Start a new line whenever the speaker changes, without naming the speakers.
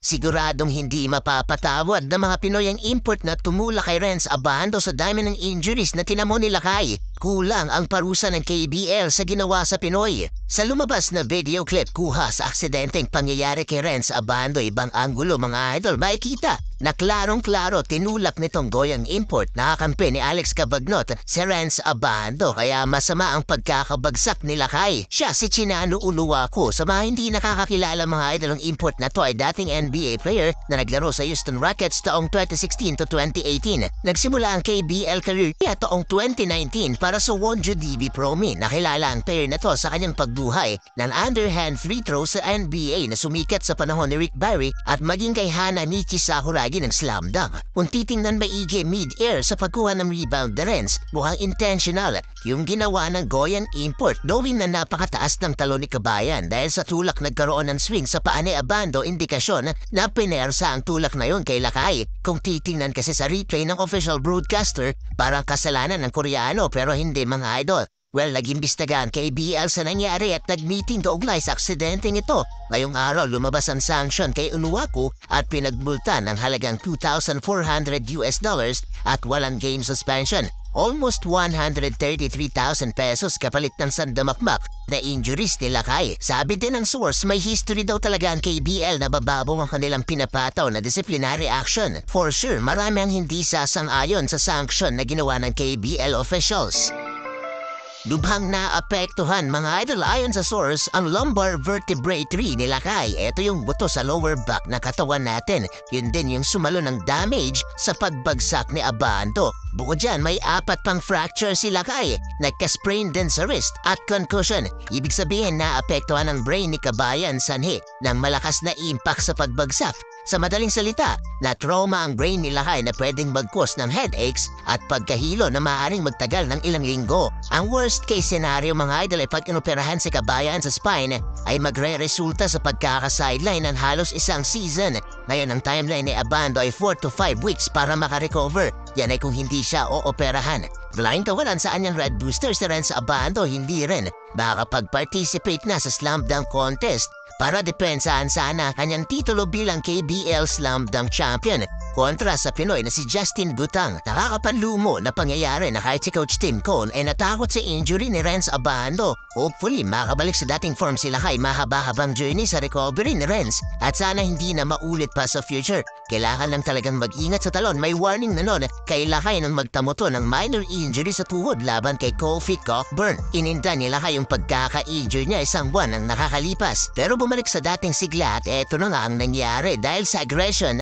Siguradong hindi mapapatawad ng mga Pinoy ang import na tumulak kay Renz Abando sa dami ng injuries na tinamo ni Lakay. Kulang ang parusa ng KBL sa ginawa sa Pinoy. Sa lumabas na video clip kuha sa aksidenteng pangyayari kay Renz Abando, ibang anggulo mga idol, makikita na klarong-klaro tinulak nitong goyang import na kakampi ni Alex Cabagnot si Renz Abando, kaya masama ang pagkakabagsak ni Lakay. Siya si Chinano Uluwaco. Sa mga hindi nakakakilala mga idol, ang import na to ay dating NBA player na naglaro sa Houston Rockets taong 2016 to 2018. Nagsimula ang KBL career niya taong 2019 para sa Wonju DB Promi. Nakilala ang player na to sa kanyang pagbuhay ng underhand free throw sa NBA na sumikat sa panahon ni Rick Barry at maging kay Hana Michi Sakuragi ng slam dunk. Kung titingnan maigi mid-air sa pagkuha ng rebound na Renz, mukhang intentional yung ginawa ng goyang import, knowing na napakataas ng talo ni Kabayan dahil sa tulak nagkaroon ng swing sa paa ni Abando, indikasyon na pinersa ang tulak na yon kay Lakay. Kung titingnan kasi sa replay ng official broadcaster, parang kasalanan ng Koreano pero hindi mga idol. Well, nag-imbestigahan KBL sa nangyari at nag-meeting kaugnay sa aksidenteng ito. Ngayong araw lumabas ang sanction kay Uluwaco at pinagbultan ng halagang $2,400 at walang game suspension. Almost 133,000 pesos kapalit ng sandamakmak na injuries ni Lakay. Sabi din ng source, may history daw talaga ang KBL na bababaw ang kanilang pinapataw na disciplinary action. For sure, marami ang hindi sasang-ayon sa sanction na ginawa ng KBL officials. Lubhang naapektuhan mga idol, ayon sa source ang lumbar vertebrae 3 ni Lakay. Ito yung buto sa lower back na katawan natin. Yun din yung sumalo ng damage sa pagbagsak ni Abando. Bukod dyan, may 4 pang fracture si Lakay. Nagka-sprain din sa wrist at concussion. Ibig sabihin naapektuhan ang brain ni Kabayan sanhi ng malakas na impact sa pagbagsak. Sa madaling salita, na-trauma ang brain ni Lakay na pwedeng mag-cause ng headaches at pagkahilo na maaaring magtagal ng ilang linggo. Ang worst case scenario mga idol ay pag inoperahan si Kabayan sa spine ay magre-resulta sa pagkaka-sideline ng halos isang season. Ngayon ang timeline ni Abando ay 4 to 5 weeks para makarecover. Yan ay kung hindi siya ooperahan. Blind kawalan sa anyang Red Boosters na rin sa Abando, hindi rin makapag-participate na sa slam dunk contest para depensahan sana kanyang titulo bilang KBL Slam Dunk Champion kontra sa Pinoy na si Justin Gutang. Nakakapanlumo na pangyayari na kahit si Coach Tim Cone ay natakot sa injury ni Renz Abando. Hopefully makabalik sa dating form sila kay mahaba-habang journey sa recovery ni Renz at sana hindi na maulit pa sa future. Kailangan lang talagang mag-ingat sa talon. May warning na nun kay Lakay nang magtamo to ng minor injury sa tuhod laban kay Kofi Cockburn. Ininda ni Lakay yung pagkaka-injury niya isang buwan ang nakakalipas pero bumalik sa dating sigla at eto na nga ang nangyari dahil sa aggression